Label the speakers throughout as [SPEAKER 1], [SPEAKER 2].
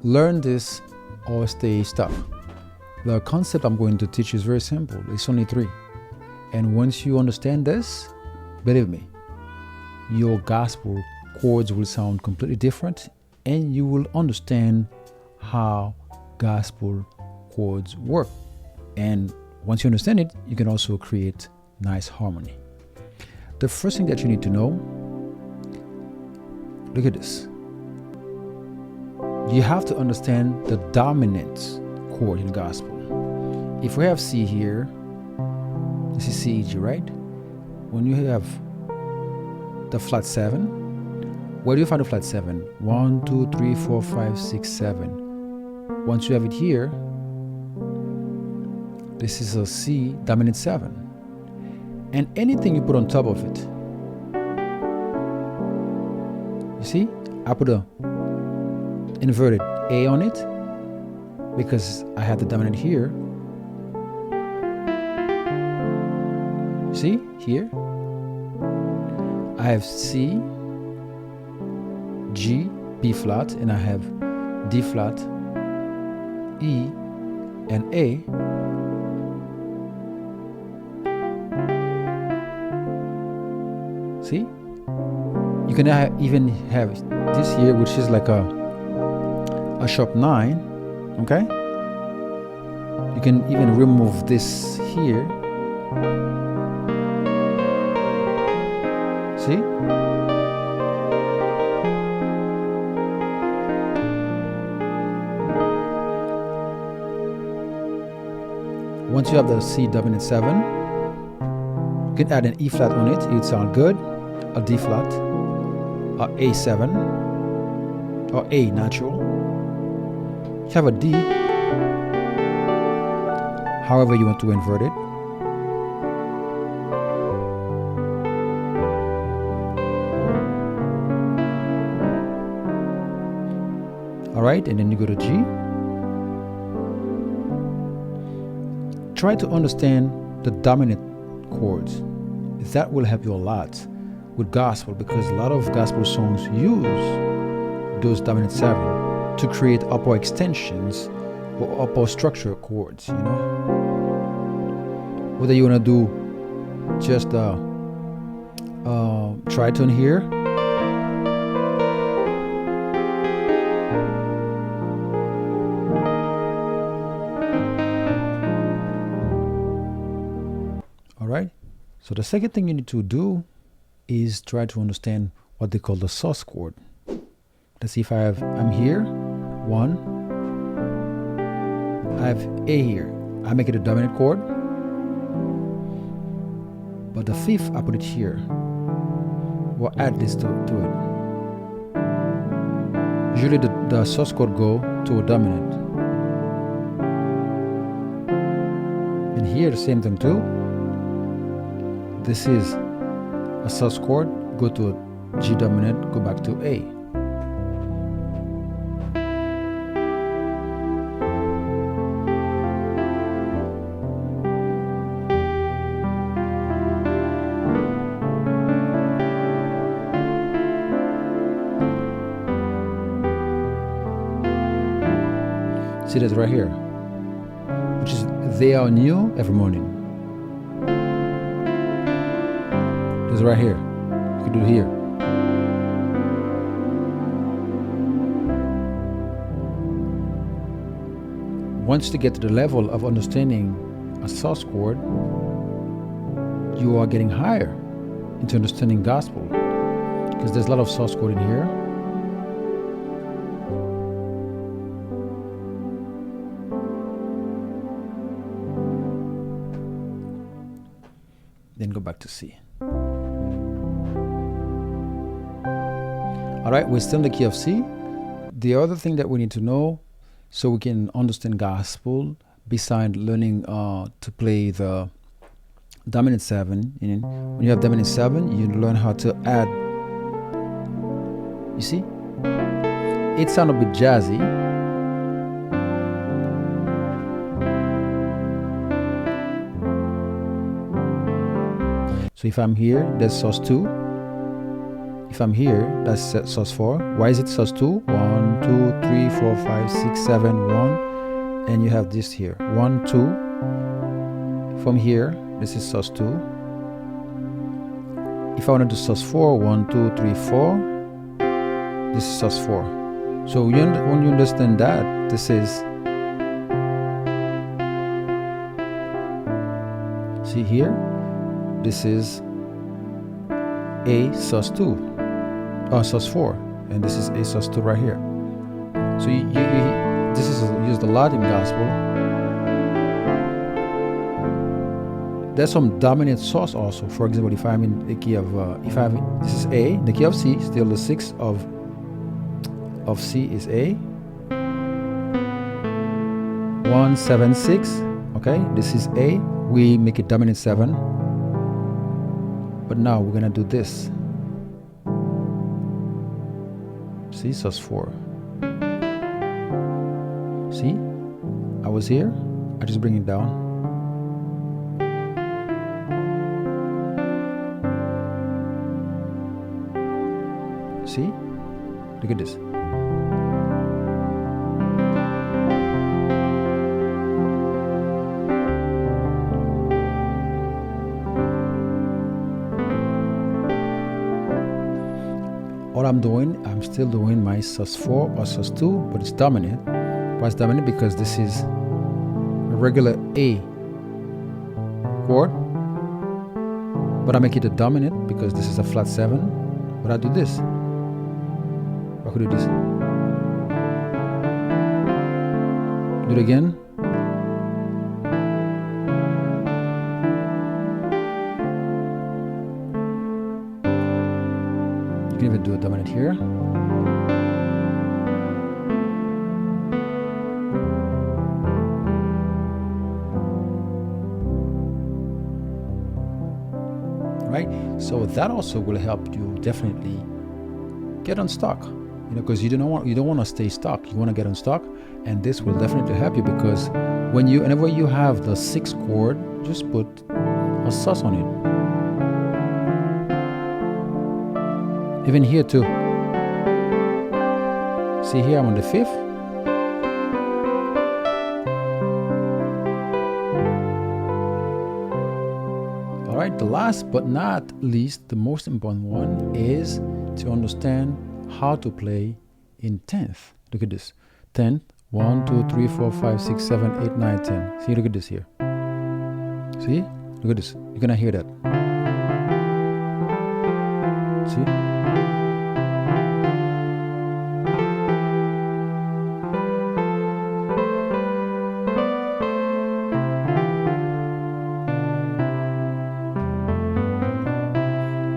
[SPEAKER 1] learn this or stay stuck. The concept I'm going to teach is very simple. It's only 3. And once you understand this, believe me, your gospel chords will sound completely different, and you will understand how gospel chords work. And once you understand it, you can also create nice harmony. The first thing that you need to know, look at this. You have to understand the dominant chord in gospel. If we have C here, this is C, G, right? When you have the flat 7, where do you find the flat 7? 1, 2, 3, 4, 5, 6, 7. Once you have it here, this is a C dominant 7. And anything you put on top of it, you see, I put a inverted A on it because I have the dominant here. See here, I have C, G, B flat, and I have D flat, E, and A. See, you can even have this here, which is like a sharp 9. Okay, you can even remove this here. See? Once you have the C dominant 7, you can add an E flat on it. It would sound good. A D flat, a A7, or A natural. You have a D, however you want to invert it. Alright, and then you go to G. Try to understand the dominant chords. That will help you a lot with gospel, because a lot of gospel songs use those dominant 7 to create upper extensions or upper structure chords, you know. Whether you want to do just a tritone here, all right. So the second thing you need to do is try to understand what they call the sus chord. Let's see if I'm here, 1. I have A here. I make it a dominant chord, but the 5th I put it here. We'll add this to it. Usually the sus chord go to a dominant. And here the same thing too. This is a sus chord, go to a G dominant, go back to A. See this right here, which is they are new every morning. This right here, you can do it here. Once you get to the level of understanding a sus chord, you are getting higher into understanding gospel, because there's a lot of sus chord in here. Then go back to C. All right, we're still in the key of C. The other thing that we need to know so we can understand gospel, beside learning to play the dominant 7, when you have dominant 7, you learn how to add. You see? It sounds a bit jazzy. So if I'm here, there's sus 2. if I'm here, that's sus4. Why is it sus2? 1, 2, 3, 4, 5, 6, 7, 1. And you have this here. 1, 2. From here, this is sus2. If I want to do sus4, 1, 2, 3, 4. This is sus4. So when you understand that, this is, see here, this is A sus2, sus4, and this is A sus2 right here. So this is used a lot in gospel. There's some dominant sus also. For example, if I'm in the key of, this is A, the key of C, still the 6th of C is A. 1, 7, 6. Okay, this is A. We make it dominant 7. But now we're gonna do this. See, sus4. See, I was here. I just bring it down. See, look at this. All I'm doing, I'm still doing my sus4 or sus2, but it's dominant. Why it's dominant? Because this is a regular A chord, but I make it a dominant because this is a flat 7. But I do this. I could do this. Do it again. You can even do a dominant here. Right? So that also will help you definitely get unstuck. You know, because you don't want to stay stuck. You want to get unstuck, and this will definitely help you because whenever you have the 6th chord, just put a sus on it. Even here too. See here, I'm on the 5th. All right, the last but not least, the most important one is to understand how to play in 10th. Look at this. 10th. 1, 2, 3, 4, 5, 6, 7, 8, 9, 10. See, look at this here. See? Look at this. You're gonna hear that. See?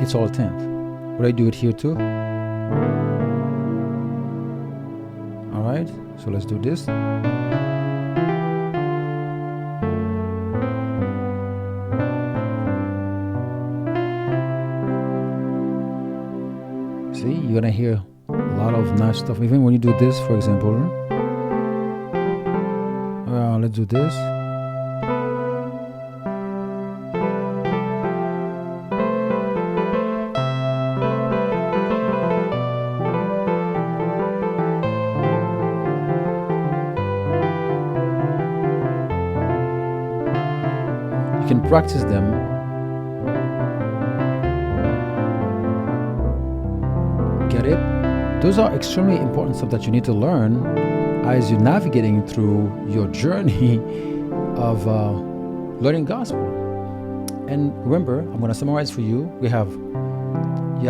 [SPEAKER 1] It's all 10th. Would I do it here too? Alright, so let's do this. See, you're gonna hear a lot of nice stuff. Even when you do this, for example. Let's do this. Can practice them. Get it? Those are extremely important stuff that you need to learn as you're navigating through your journey of learning gospel. And remember, I'm going to summarize for you. You have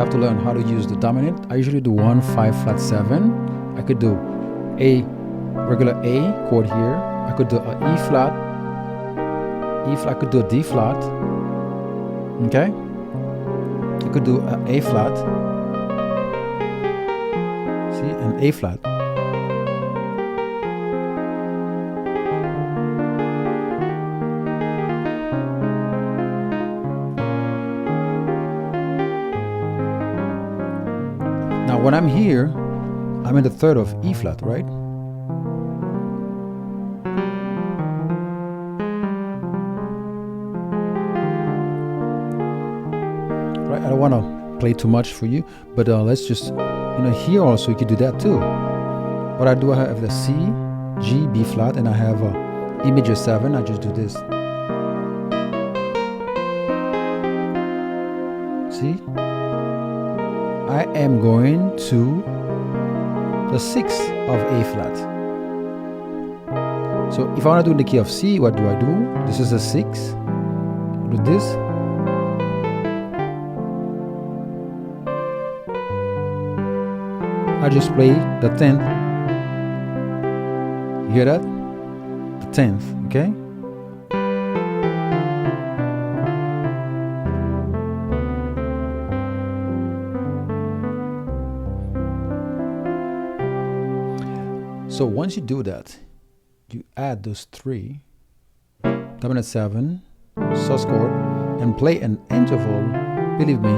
[SPEAKER 1] to learn how to use the dominant. I usually do 1, 5, flat 7. I could do a regular A chord here. I could do an E flat. I could do a D flat, okay? I could do an A flat, see, an A flat. Now when I'm here, I'm in the 3rd of E flat, right? I don't want to play too much for you, but let's just, here also you could do that too. What I do, I have the C, G, B flat, and I have E major 7. I just do this. See? I am going to the 6th of A flat. So if I want to do in the key of C, what do? This is a 6. Do this. I just play the 10th. You hear that? The 10th, okay? So once you do that, you add those 3, dominant 7, sus chord, and play an interval. Believe me,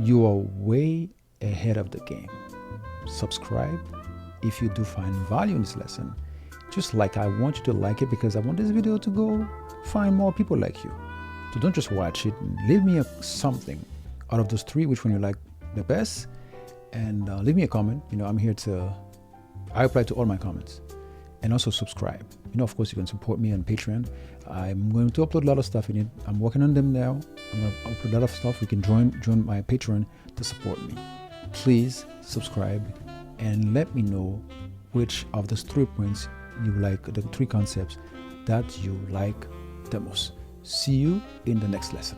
[SPEAKER 1] you are way ahead of the game. Subscribe if you do find value in this lesson. Just like I want you to like it, because I want this video to go find more people like you. So don't just watch it. Leave me something out of those 3, which one you like the best, and leave me a comment. I'm here to. I reply to all my comments, and also subscribe. Of course, you can support me on Patreon. I'm going to upload a lot of stuff in it. I'm working on them now. I'm going to upload a lot of stuff. You can join my Patreon to support me. Please subscribe and let me know which of those 3 points you like, the 3 concepts that you like the most. See you in the next lesson.